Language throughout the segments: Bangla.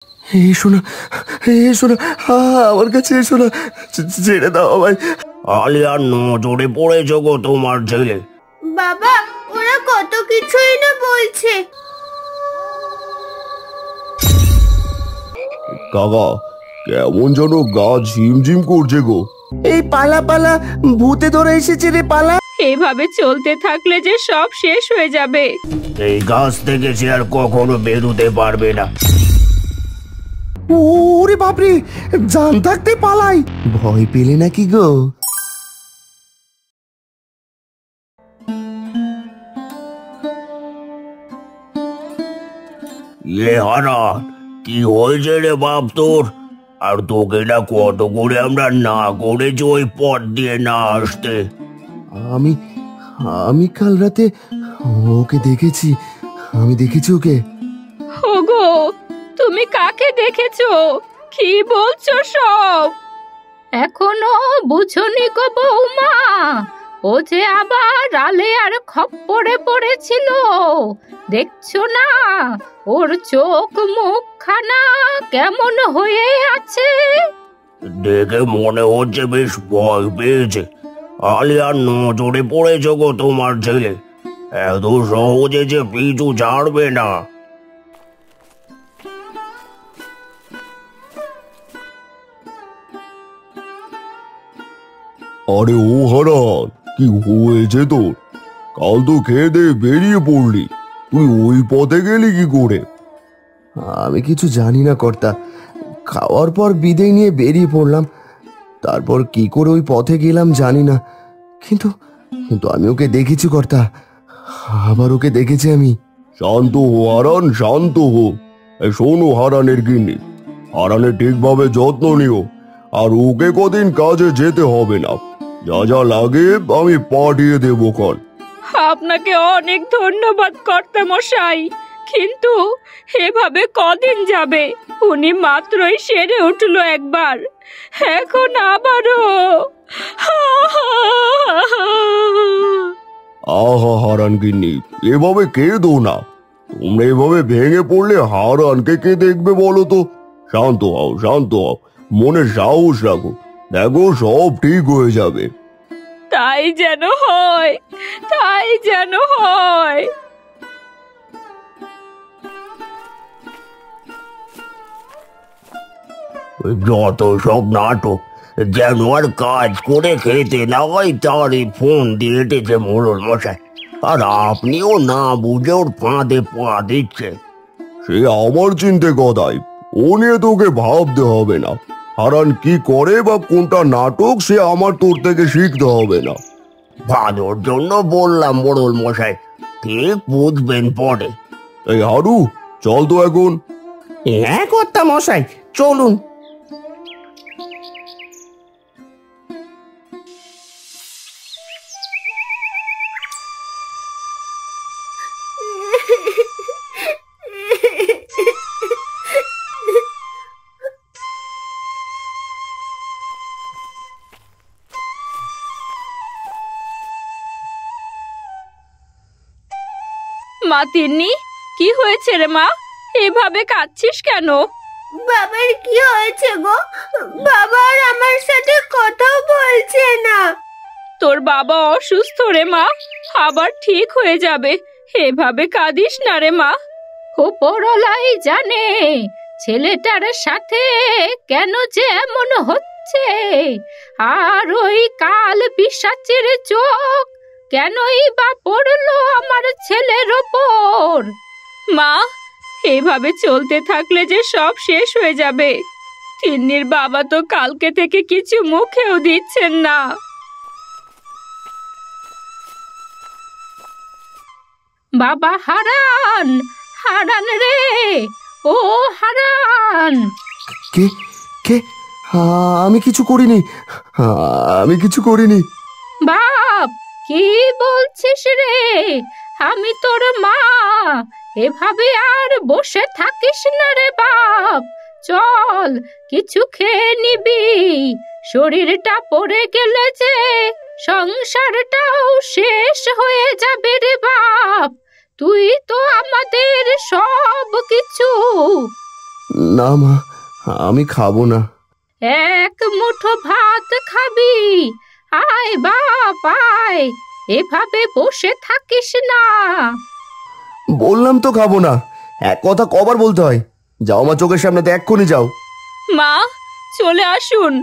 এসো না, এসো না, আমার কাছে এসো না, ছেড়ে দাও আমায়। আলিয়ার নজরে পড়েছ গো তোমার ছেলে। বাবা, ওরা কত কিছুই না বলছে। কাকা, কেমন যেন গা ঝিমঝিম করছে গো। এই পালা পালা, ভূতে ধরে এসেছে রে, পালা। এভাবে চলতে থাকলে যে সব শেষ হয়ে যাবে। এই গাছ থেকে সে আর কখনো বেরোতে পারবে না। ওরে বাপরে, জান থাকতে পালাই। ভয় পেলে নাকি গো? হারান, কি হয়েছে রে বাপ তোর? আর তোকে না কত করে আমরা না করেছি ওই পথ দিয়ে না আসতে। আমি আমি কাল রাতে ওকে দেখেছি, আমি দেখেছি ওকে। ওগো, তুমি কাকে দেখেছো? কি বলছো সব? এখনো বুঝনি গো বৌমা? ও যে আবার আলেয়ার খপ্পরে পড়েছিল, দেখছো না ওর চোখ মুখখানা কেমন হয়ে আছে? দেখে মনে হচ্ছে বেশ ভয় পেয়েছে। আলিয়ার নজরে পড়েছ গো তোমার ছেলে। এত সহজে যে পিছু ছাড়বে না। আরে ও হারান, কি হয়েছে তোর? কাল তো খেয়ে দিয়ে বেরিয়ে পড়লি, তুই ওই পথে গেলি কি করে? আমি কিছু জানি না কর্তা, খাওয়ার পর বিদায় নিয়ে বেরিয়ে পড়লাম। তারপর কি করে ওই পথে গেলাম জানি না, কিন্তু কিন্তু আমি ওকে দেখেছি কর্তা, আবার ওকে দেখেছি আমি। শান্ত হো হারান, শান্ত হো। শোনো হারানের গিন্নি, হারানের ঠিকভাবে যত্ন নিও, আর ওকে কদিন কাজে যেতে হবে না। যা যা লাগে আমি পাঠিয়ে দেবো কল। আপনাকে অনেক ধন্যবাদ কর্তা মশাই, কিন্তু এভাবে কদিন যাবে? উনি মাত্রই সেরে উঠলো একবার, এখন আবারও। আহা হারান গিন্নি, এভাবে কেঁদো না। তোমরা এভাবে ভেঙে পড়লে হারানকে কে দেখবে বলো তো? শান্ত হও, শান্ত হও, মনে সাহস রাখো, দেখো সব ঠিক হয়ে যাবে। তাই যেন হয়, তাই যেন হয়। যত সব নাটক, যেন আর কাজ করে খেতে না হয় তারই ফোন দিয়ে এটেছে মোড়ল মশাই। আর আপনিও না বুঝে ওর ফাঁদে পা দিচ্ছে। সে আমার চিনতে গদাই, ও নিয়ে তোকে ভাবতে হবে না। হারান কি করে বা কোনটা নাটক সে আমার তোর থেকে শিখতে হবে না। ভালোর জন্য বললাম মোড়ল মশাই, ঠিক বুঝবেন পরে। এই হারু, চল তো এখন। হ্যাঁ কর্তা মশাই, চলুন। মা তিন্নি, কি হয়েছে রে মা? এভাবে কাঁদছিস কেন? বাবার কি হয়েছে গো? বাবা আর আমার সাথে কথাও বলছে না। তোর বাবা অসুস্থ রে মা, আবার ঠিক হয়ে যাবে। এভাবে কাঁদিস না রে মা। ওপরওয়ালাই জানে ছেলেটার সাথে কেন যে এমন হচ্ছে, আর ওই কাল পিশাচের চোখ কেনই বা পড়লো আমার ছেলের ওপর। মা, এভাবে চলতে থাকলে যে সব শেষ হয়ে যাবে। তিন্নির বাবা তো কালকে থেকে কিছু মুখেও দিচ্ছেন না। বাবা হারান, হারান রে, ও হারান। কে কে? আমি কিছু করিনি, আমি কিছু করিনি। বাপ, কি বলছিস রে? আমি তোর মা, এভাবে আর বসে থাকিস না রে বাপ। চল, কিছু খেয়ে নিবি। শরীরটা পড়ে গেলে যে সংসারটাও শেষ হয়ে যাবে রে বাপ। তুই তো আমাদের সব কিছু। না মা, আমি খাবো না। এক মুঠো ভাত খাবি? আয় বাপ আয়, এভাবে বসে থাকিস না। বললাম তো খাবো না, এক কথা কবার বলতে হয়? যাও মা, চোখের সামনে তো এক্ষুনি যাও। মা চলে আসুন,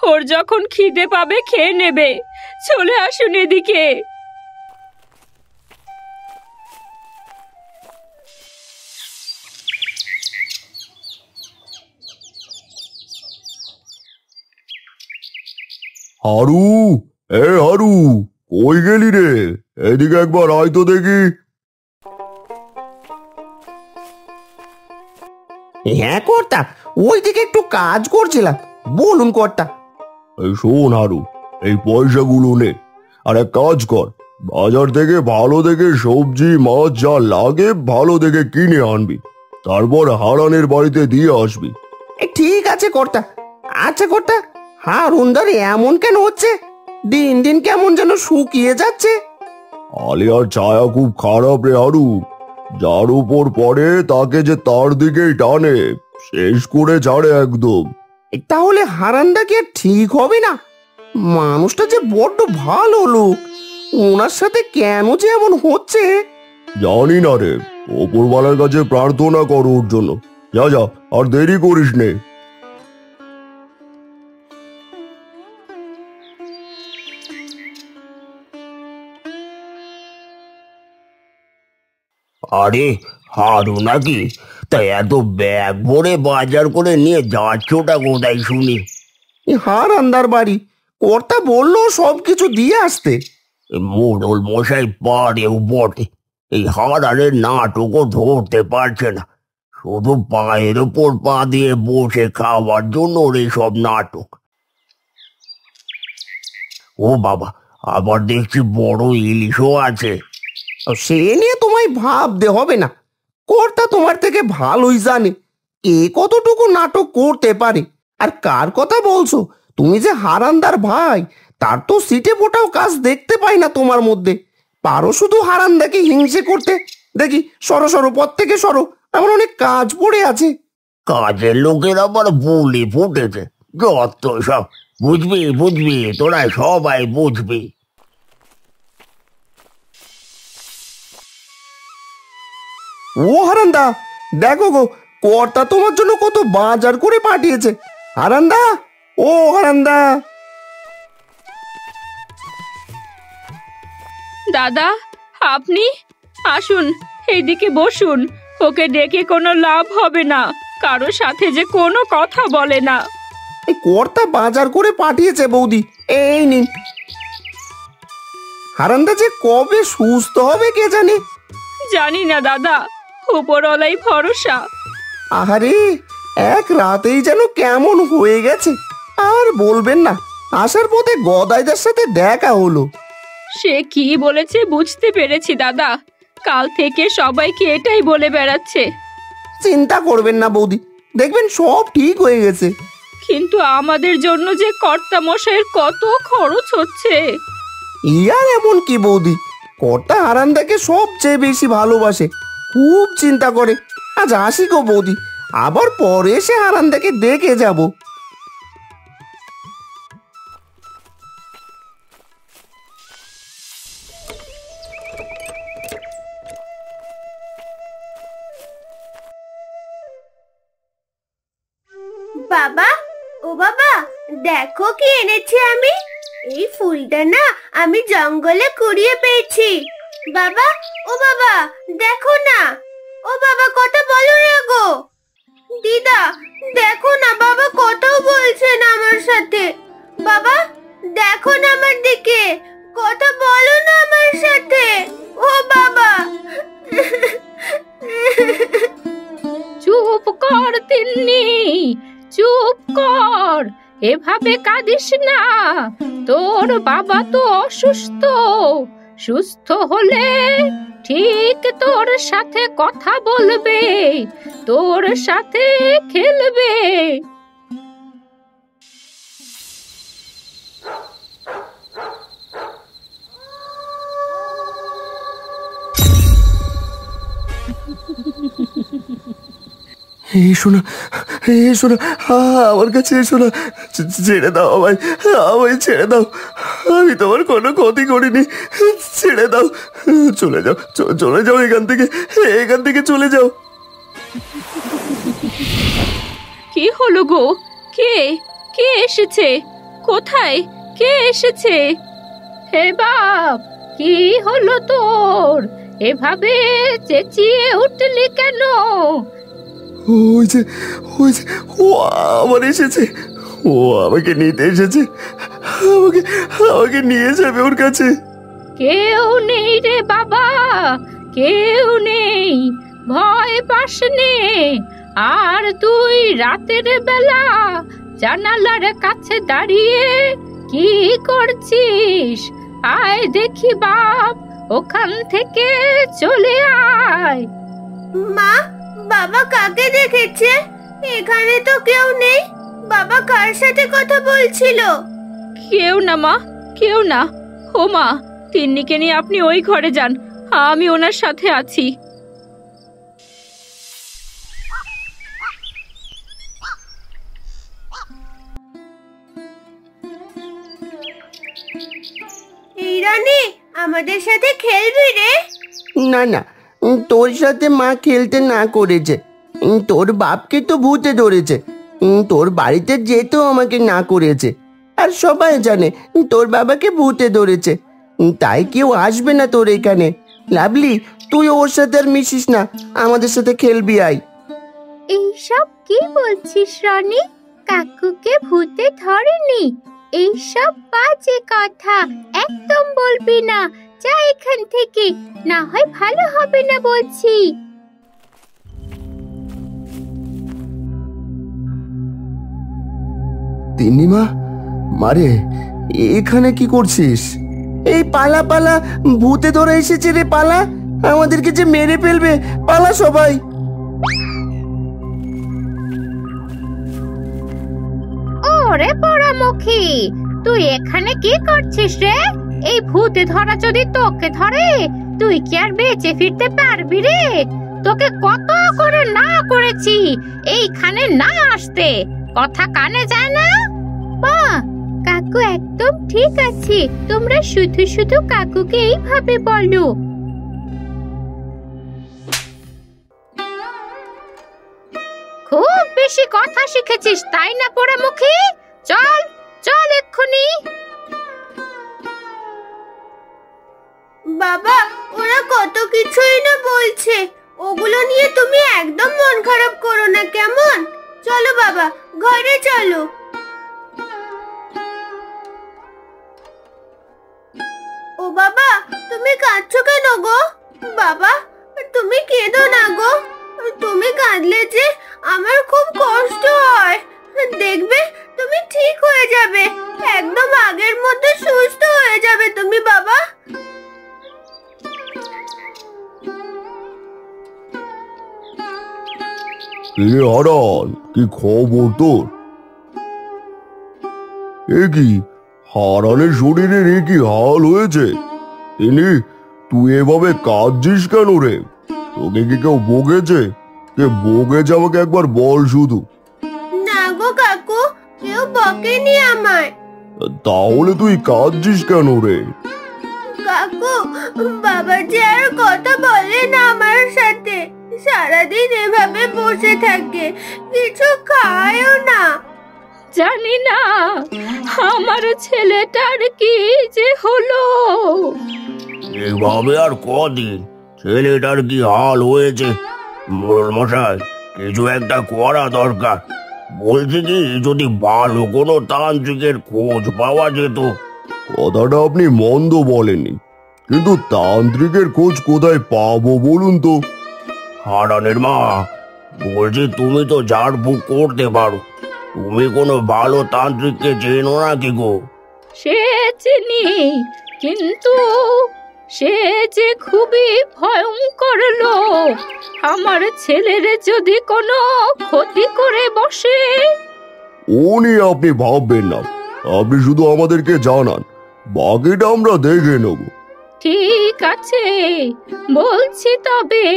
ওর যখন খিদে পাবে খেয়ে নেবে। চলে আসুন এদিকে। হারু, হারু, কই গেলি রে? এদিকে একবার আয় তো দেখি। হ্যাঁ কর্তা, ওইদিকে একটু কাজ করছিলাম। বলুন কর্তা। এই শোন হারু, এই পয়সাগুলো নে, আর এক কাজ কর, বাজার থেকে ভালো দেখে সবজি মাছ যা লাগে ভালো দেখে কিনে আনবি, তারপর হারানের বাড়িতে দিয়ে আসবি। ঠিক আছে কর্তা। আচ্ছা কর্তা, হারুনদার এমন কেন হচ্ছে? দিন দিন কেমন যেন শুকিয়ে যাচ্ছে। আলিয়ার ছায়া খুব খারাপ রে হারু, যার উপর পড়ে তাকে যে তার দিকেই টানে, শেষ করে ছাড়ে একদম। তাহলে হারানদা কি আর ঠিক হবে না? মানুষটা যে বড্ড ভালো লোক, ওনার সাথে কেন যে এমন হচ্ছে? জানি না রে, ওপরওয়ালার কাছে প্রার্থনা কর ওর জন্য। যা যা, আর দেরি করিস নে। আরে হারু নাকি? তাই এত ব্যাগ ভরে বাজার করে নিয়ে যাচ্ছোটা কোথায় শুনি? হারানদার বাড়ি। কর্তা বললো সবকিছু দিয়ে আসতে। মোড়ল মশাই পারেও বটে, এই হারানের নাটকও ধরতে পারছে না। শুধু পায়ের ওপর পা দিয়ে বসে খাওয়ার জন্য রে সব নাটক। ও বাবা, আবার দেখছি বড় ইলিশও আছে। সে নিয়ে তোমায় ভাবতে হবে না, কর্তা তোমার থেকে ভালোই জানে কে কতটুকু নাটক করতে পারে। আর কার কথা বলছো? তুমি যে হারানদার ভাই, তার তো সিটে ফোটাও কাজ দেখতে পাই না তোমার মধ্যে। পারো শুধু হারানদাকে হিংসে করতে। দেখি, সরো সরো, পথ থেকে সরো, এমন অনেক কাজ পড়ে আছে। কাজের লোকের আবার বুলি ফুটেছে, যত সব। বুঝবি বুঝবি, তোরা সবাই বুঝবি। ও হারান্দা, দেখো গো, কর্তা তোমার জন্য কত বাজার করে পাঠিয়েছে। হারান্দা, ও হারান্দা। দাদা, আপনি আসুন, এইদিকে বসুন। ওকে ডেকে কোনো লাভ হবে না, কারো সাথে যে কোনো কথা বলে না। এই কর্তা বাজার করে পাঠিয়েছে বৌদি, এই নিন। হারান্দা যে কবে সুস্থ হবে কে জানে। জানি না দাদা, উপরওয়ালাই ভরসা। আহারে, এক রাতেই যেন কেমন হয়ে গেছে। আর বলবেন না, আসার পথে গদাইদের সাথে দেখা হলো। সে কি বলেছে বুঝতে পেরেছি দাদা, কাল থেকে সবাইকে এটাই বলে বেড়াচ্ছে। চিন্তা করবেন না বৌদি, দেখবেন সব ঠিক হয়ে গেছে। কিন্তু আমাদের জন্য যে কর্তা মশাইয়ের কত খরচ হচ্ছে। ইয়ার এমন কি বৌদি, কর্তা হারান্দাকে সবচেয়ে বেশি ভালোবাসে, খুব চিন্তা করে। আজ আসি গো বৌদি, আবার পরে এসে হারান্দাকে দেখে যাব। বাবা, ও বাবা, দেখো কি এনেছি আমি। এই ফুলটা না আমি জঙ্গলে কুড়িয়ে পেয়েছি। বাবা, ও বাবা, দেখো না। ও বাবা, কথা বলো না গো। দিদা, দেখো না, বাবা কথাও বলছে না আমার সাথে। বাবা, দেখো না আমার দিকে, কথা বলো না আমার সাথে। ও বাবা। চুপ কর তিন্নি, চুপ কর, এভাবে কাঁদিস না। তোর বাবা তো অসুস্থ, সুস্থ হলে ঠিক তোর সাথে কথা বলবে, তোর সাথে খেলবে। এই শোনা, এসো না, আমার কাছে এসো না, ছেড়ে দাও আমায়, আমায় ছেড়ে দাও, আমি তোমার কোনো ক্ষতি করিনি, ছেড়ে দাও, চলে যাও, চলে যাও এখান থেকে, এখান থেকে চলে যাও। কি হলো গো? কে কে এসেছে? কোথায়? কে এসেছে? হে বাপ, কি হলো তোর? এভাবে চেঁচিয়ে উঠলি কেন? ওই যে ও আবার এসেছে, ও আমাকে নিতে এসেছে, আমাকে আমাকে নিয়ে যাবে ওর কাছে। কেউ নেই রে বাবা, কেউ নেই, ভয় পাস নে। আর তুই রাতের বেলা জানালার কাছে দাঁড়িয়ে কি করছিস? আয় দেখি বাপ, ওখান থেকে চলে আয়। মা, বাবা কাকে দেখেছে? এখানে তো কেউ নেই। বাবা কার সাথে কথা বলছিল? কেউ না মা, কেউ না। ও মা, তিন্নিকে নিয়ে আপনি ওই ঘরে যান, আমি ওনার সাথে আছি। এই রানী, আমাদের সাথে খেলবি রে? না না, তোর সাথে মা খেলতে না করেছে। তোর বাপকে তো ভূতে ধরেছে, তোর বাড়িতে যেতেও আমাকে না করেছে। আর সবাই জানে তোর বাবাকে ভূতে ধরেছে, তাই কেউ আসবে না তোর এখানে। লাভলি, তুই ওর সাথে আর মিশিস না, আমাদের সাথে খেলবি আয়। এইসব কি বলছিস রানী? কাকুকে ভূতে ধরেনি? এইসব বাজে কথা একদম বলবি না। যা এখান থেকে, না হয় ভালো হবে না বলছি। তিন্নিমা, মারে, এখানে কি করছিস? এই পালা পালা, ভূতে ধরে এসেছে রে, পালা, আমাদেরকে যে মেরে ফেলবে, পালা সবাই। ওরে পোড়ামুখী, তুই এখানে কি করছিস রে? এই ভূতে ধরা যদি তোকে ধরে, তুই কি আর বেঁচে ফিরতে পারবি রে? তোকে কত করে না করেছি এইখানে না আসতে, কথা কানে যায় না? মা, কাকু একদম ঠিক আছে, তোমরা শুধু শুধু কাকুকে এইভাবে বলো। খুব বেশি কথা শিখেছিস তাই না পোড়ামুখী? চল চল এক্ষুনি। বাবা, ওরা কত কিছুই না বলছে, ওগুলো নিয়ে তুমি একদম মন খারাপ করো না, কেমন? চলো বাবা, ঘরে চলো। ও বাবা, তুমি কাঁদছো কেন গো? বাবা, তুমি কেঁদো না গো, তুমি কাঁদলে যে আমার খুব কষ্ট হয়। দেখবে তুমি ঠিক হয়ে যাবে, একদম আগের মতো সুস্থ হয়ে যাবে তুমি বাবা। হারান, কি খবর তোর? এ কি, হারানের শরীরের এ কি হাল হয়েছে? তিনি, তুই এভাবে কাঁদছিস কেন রে? তোকে কি কেউ বকেছে? কে বকেছে আমাকে একবার বল শুধু। না গো কাকু, কেউ বকেনি আমায়। তাহলে তুই কাঁদছিস কেন রে? কাকু, বাবা যে আর কথা বলে না আমার সাথে, সারাদিন এভাবে বসে থাকে, কিছু খায়ও না। জানি না আমার ছেলেটার কি যে হলো। এভাবে আর কদিন? ছেলেটার কি হাল হয়েছে? মোড়ল মশাই, কিছু একটা করা দরকার। বলছি কি, যদি ভালো কোনো তান্ত্রিকের খোঁজ পাওয়া যেত। কথাটা আপনি মন্দ বলেননি, কিন্তু তান্ত্রিকের খোঁজ কোথায় পাবো বলুন তো? হারানের মা, বলছি তুমি তো ঝাড়ফুঁক করতে পারো, তুমি কোনো ভালো তান্ত্রিককে চেনো নাকি গো? সে চিনি, কিন্তু সে যে খুবই ভয়ঙ্কর লোক। আমার ছেলের যদি কোনো ক্ষতি করে বসে। ও নিয়ে আপনি ভাববেন না, আপনি শুধু আমাদেরকে জানান, বাকিটা আমরা দেখে নেব। ঠিক আছে, বলছি তবে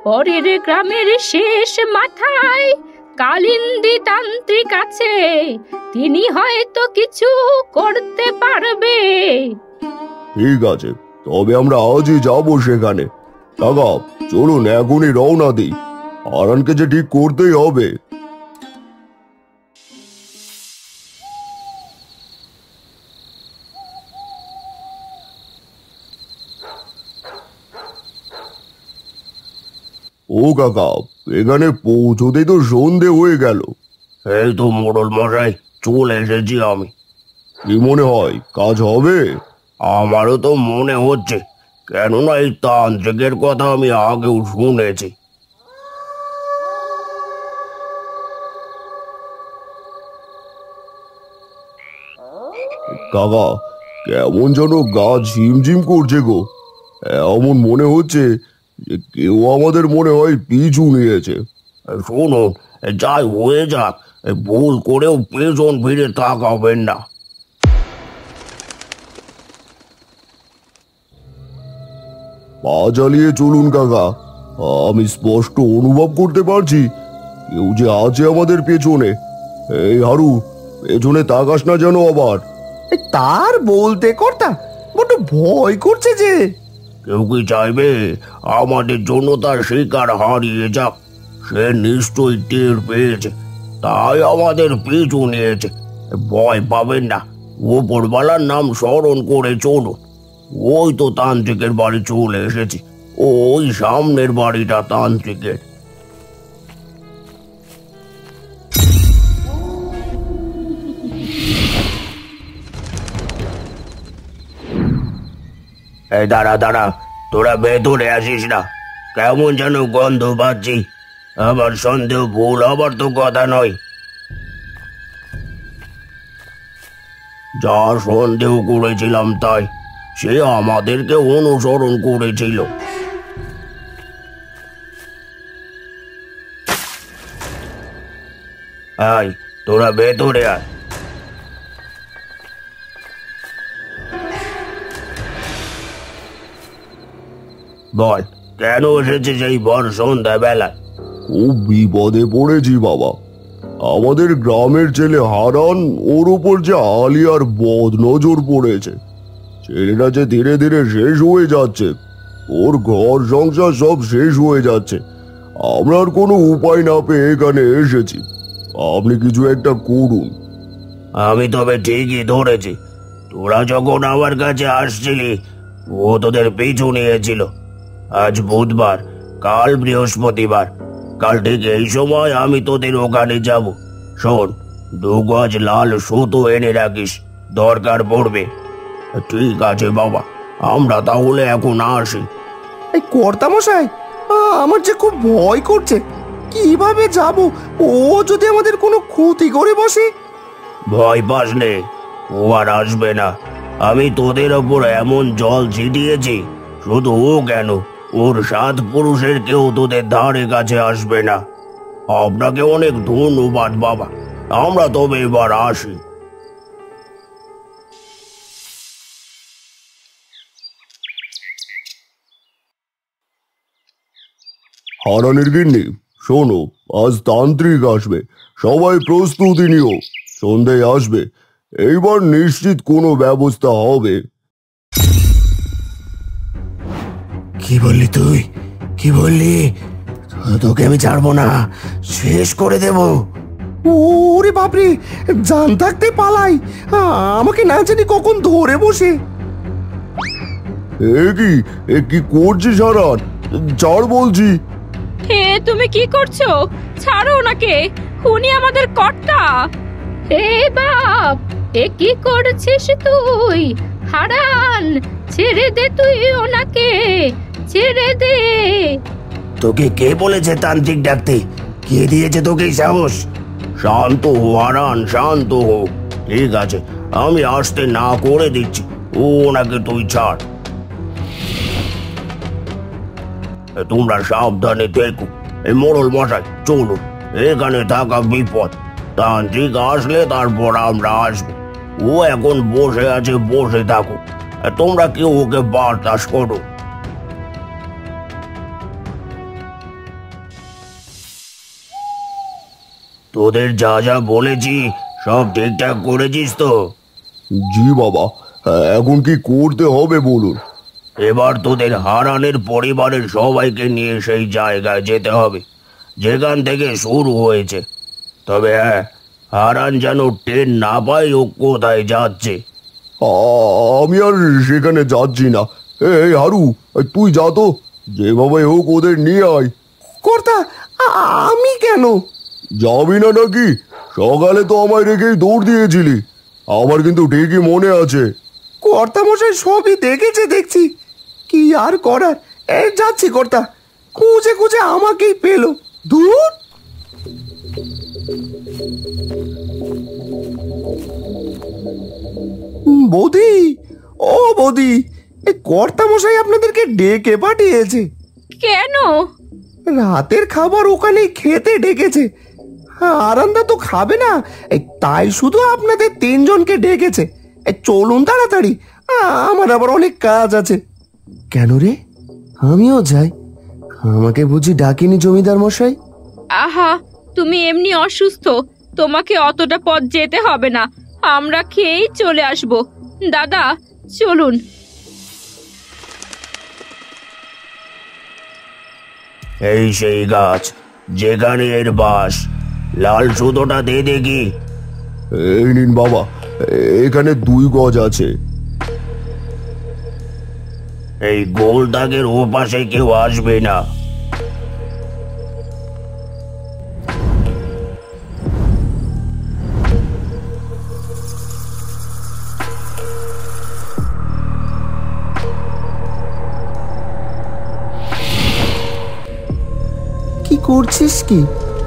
পরের গ্রামের শেষ মাথায় কালিন্দী তান্ত্রিক আছে, তিনি হয়তো কিছু করতে পারবে। ঠিক আছে, তবে আমরা আজই যাবো সেখানে। কাকা চলুন এখনই রওনা দিই, হারানকে যে ঠিক করতেই হবে। ও কাকা, এখানে পৌঁছতেই তো সন্ধে হয়ে গেল। এই তো মোড়ল মশাই, চলে এসেছি আমি। কি মনে হয় কাজ হবে? আমারও তো মনে হচ্ছে, কেননা এই তান্ত্রিকের কথা আমি আগেও শুনেছি। কাকা কেমন যেন গা ঝিমঝিম করছে গো। এমন মনে হচ্ছে যে কেউ আমাদের মনে হয় পিছু নিয়েছে। শুনুন, যাই হয়ে যাক, ভুল করেও পেছন ফিরে তাকাবেন না। পা চালিয়ে চলুন কাকা, আমি স্পষ্ট অনুভব করতে পারছি কেউ যে আছে আমাদের পেছনে। এই হারু, পেছনে তাকাস না যেন আবার। তার বলতে কর্তা, বড্ড ভয় করছে যে। কেউ কি চাইবে আমাদের জন্য তার শিকার হারিয়ে যাক? সে নিশ্চয়ই টের পেয়েছে, তাই আমাদের পিছু নিয়েছে। ভয় পাবেন না, ওপরওয়ালার নাম স্মরণ করে চলুন। ওই তো তান্ত্রিকের বাড়ি চলে এসেছি, ওই সামনের বাড়িটা তান্ত্রিকের। এই দাঁড়া দাঁড়া, তোরা ভেতরে আসিস না, কেমন যেন গন্ধ পাচ্ছি। আবার সন্দেহ ভুল আবার তো কথা নয়। যা সন্দেহ করেছিলাম তাই, সে আমাদেরকে অনুসরণ করেছিল। আয়, তোরা ভেতরে আয়। বল, কেন এসেছিস এই ভর সন্ধ্যা বেলা? খুব বিপদে পড়েছি বাবা। আমাদের গ্রামের ছেলে হারান, ওর উপর যে আলিয়ার বদ নজর পড়েছে। ছেলেটা যে ধীরে ধীরে শেষ হয়ে যাচ্ছে, ওর ঘর সংসার সব শেষ হয়ে যাচ্ছে। আমরা আর কোনো উপায় না পেয়ে এখানে এসেছি, আপনি কিছু একটা করুন। আমি তবে ঠিকই ধরেছি, তোরা যখন আমার কাছে আসছিলি ও তোদের পিছু নিয়েছিল। আজ বুধবার, কাল বৃহস্পতিবার, কাল ঠিক এই সময় আমি তোদের ওখানে যাব। শোন, 2 গজ লাল সুতো এনে রাখিস, দরকার পড়বে। ঠিক আছে বাবা, আমরা তাহলে এখন আসি। এই কর্তা মশাই, আমার যে খুব ভয় করছে। কিভাবে যাব? ও যদি আমাদের কোনো ক্ষতি করে বসে। ভয় পাস নে, ও আর আসবে না। আমি তোদের ওপর এমন জল ছিটিয়েছি, শুধু ও কেন, ওর 7 পুরুষের কেউ তোদের ধারে কাছে আসবে না। আপনাকে অনেক ধন্যবাদ বাবা, আমরা তবে এবার আসি। হারানের গিন্নি, শোনো, আজ তান্ত্রিক আসবে, সবাই প্রস্তুতি নিও। সন্ধ্যায় আসবে, এইবার নিশ্চিত কোনো ব্যবস্থা হবে। কি বললি তুই? কি বললি? তোকে আমি ছাড়বো না, শেষ করে দেব। ওরে বাপরে, জান থাকতে পালাই, আমাকে না জানি কখন ধরে বসে। এ কি করছিস হারান? ছাড় বলছি। হে, তুমি কি করছো? ছাড়ো ওনাকে, উনি আমাদের কর্তা। হে বাপ, এ কি করছিস তুই? হারান, ছেড়ে দে তুই ওনাকে, ছেড়ে দে। তোকে কে বলেছে তান্ত্রিক ডাকতে? কে দিয়েছে তোকে এই সাহস? শান্ত হো হারান, শান্ত হো। ঠিক আছে, আমি আসতে না করে দিচ্ছি, ওনাকে তুই ছাড়। তোমরা সাবধানে দেখো। এই মোড়ল মশাই, চলুন, এখানে থাকা বিপদ। তান্ত্রিক আসলে তারপর আমরা আসবো। ও এখন বসে আছে, বসে থাকো। তোমরা কেউ ওকে বাতাস করো। তোদের যা যা বলেছি সব ঠিকঠাক করেছিস তো? জি বাবা, এখন কি করতে হবে বলুন? এবার তোদের হারানের পরিবারের সবাইকে নিয়ে সেই জায়গায় যেতে হবে যেখান থেকে শুরু হয়েছে। তবে হ্যাঁ, হারান যেন টের না পায় ও কোথায় যাচ্ছে। আমি আর সেখানে যাচ্ছি না। এই হারু, তুই যা তো, যেভাবে হোক ওদের নিয়ে আয়। কর্তা, আমি কেন? যাবি না নাকি? সকালে তো আমায় রেখেই দৌড় দিয়েছিলি, আমার কিন্তু ঠিকই মনে আছে। কর্তা মশাই সবই দেখেছে দেখছি, কি আর করার। যাচ্ছি কর্তা, খুঁজে খুঁজে আমাকেই পেলো। দূর। বৌদি, ও বৌদি, এই কর্তা মশাই আপনাদেরকে ডেকে পাঠিয়েছে। কেন? রাতের খাবার ওখানে খেতে ডেকেছে। আরান্দা তো খাবে না, তাই শুধু আপনাদের তিনজনকে ডেকেছে। চলুন তাড়াতাড়ি, আমার আবার অনেক কাজ আছে। কেন রে, আমিও যাই। আমাকে বুঝি ডাকিনি জমিদার মশাই? আহা, তুমি এমনি অসুস্থ, তোমাকে অতটা পথ যেতে হবে না, আমরা খেয়েই চলে আসব। দাদা চলুন। এই সেই গাছ যেখানে এর বাস। লাল সুতোটা দে দেখি। এই নিন বাবা, এখানে 2 গজ আছে। এই গোল দাগের ও পাশে কেউ আসবে না। কি করছিস কি?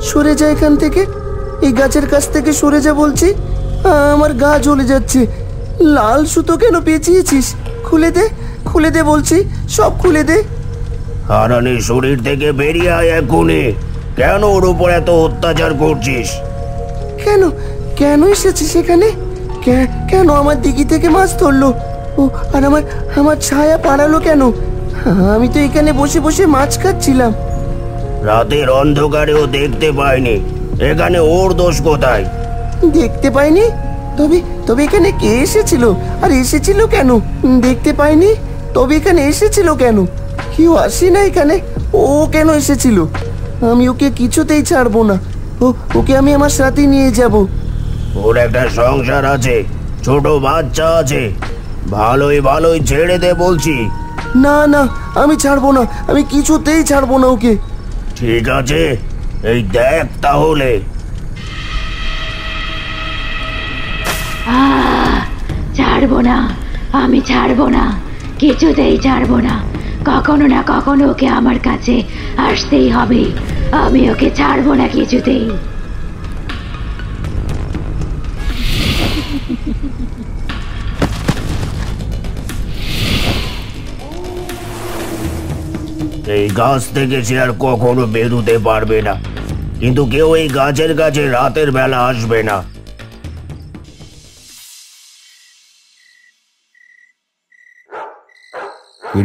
সরে যা এখান থেকে, এই গাছের কাছ থেকে সরে যা বলছি। আমার গা জ্বলে যাচ্ছে। লাল সুতো কেন পেঁচিয়েছিস? খুলে দে, খুলে দে বলছি, সব খুলে দে। হারানের শরীর থেকে বেরিয়ে আয় এখনই। কেন ওর উপর এত অত্যাচার করছিস? কেন কেন এসেছিস এখানে? কেন আমার দিঘি থেকে মাছ ধরলো? ও, আর আমার ছায়া পাড়ালো কেন? আমি তো এখানে বসে বসে মাছ খাচ্ছিলাম। রাতের অন্ধকারেও দেখতে পাইনি, এখানে ওর দোষ কোথায়? দেখতে পাইনি? তবে তবে এখানে কে এসেছিল? আর এসেছিল কেন? দেখতে পাইনি, তবে এখানে এসেছিল কেন? কেউ আসে না এখানে, ও কেন এসেছিল? আমি ওকে কিছুতেই ছাড়বো না। ওকে আমি আমার সাথে নিয়ে যাব। ওর একটা সংসার আছে, ছোট বাচ্চা আছে, ভালোই ভালোই ছেড়ে দে বলছি। না না, আমি ছাড়বো না, আমি কিছুতেই ছাড়বো না ওকে। ঠিক আছে, এই দেখ তাহলে। ছাড়বো না, আমি ছাড়বো না, কিছুতেই ছাড়বো না। কখনো না কখনো ওকে আমার কাছে আসতেই হবে, আমি ওকে ছাড়বো না কিছুতেই। এই গাছ থেকে সে আর কখনো বেরোতে পারবে না, কিন্তু কেউ এই গাছের কাছে রাতের বেলা আসবে না।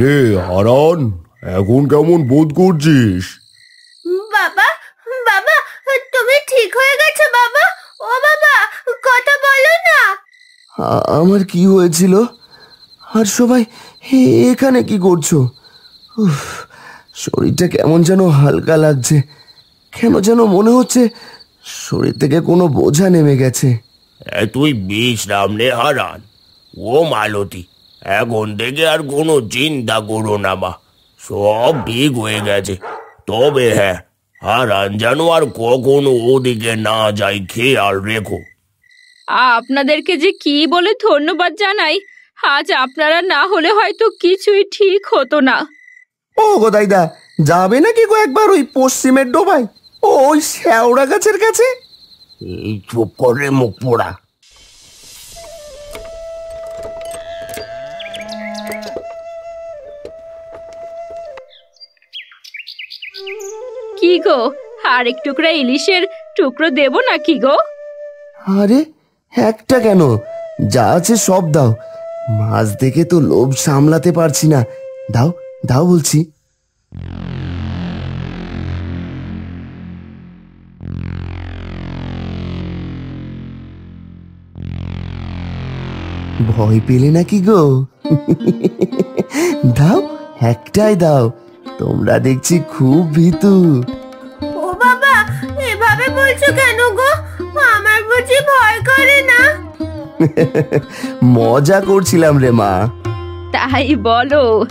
রে হারান, এখন কেমন বোধ করছিস? বাবা, বাবা, তুমি ঠিক হয়ে গেছো বাবা? ও বাবা, কথা বলো না। আমার কি হয়েছিল? আর সবাই এখানে কি করছো? উফ, শরীরটা কেমন যেন হালকা লাগছে। কেন যেন মনে হচ্ছে শরীর থেকে কোনো বোঝা নেমে গেছে। তুই বিশ্রাম নে হারান। ও মালতী, এখন থেকে আর কোনো চিন্তা করো না মা, সব ঠিক হয়ে গেছে। তবে হ্যাঁ, হারান যেন আর কখনো ওদিকে না যায়, খেয়াল রেখো। আপনাদেরকে যে কি বলে ধন্যবাদ জানাই, আজ আপনারা না হলে হয়তো কিছুই ঠিক হতো না। ও গো দাইদা, যাবে নাকি গো একবার ওই পশ্চিমের ডোবায়, ওই শ্যাওড়া গাছের কাছে? এই চুপ করে মুখ পোড়া। কি গো, আরেক টুকরা ইলিশের টুকরো দেব নাকি গো? আরে একটা কেন, যা আছে সব দাও। মাছ দেখে তো লোভ সামলাতে পারছি না। দাও দাও বলছি। ভয় পেলে নাকি গো? দাও, একটাই দাও। তোমরা দেখছি খুব ভীতু। ও বাবা, এভাবে বলছো কেন গো? আমার বুঝি ভয় করে না? মজা করছিলাম রে মা। তাই বলো।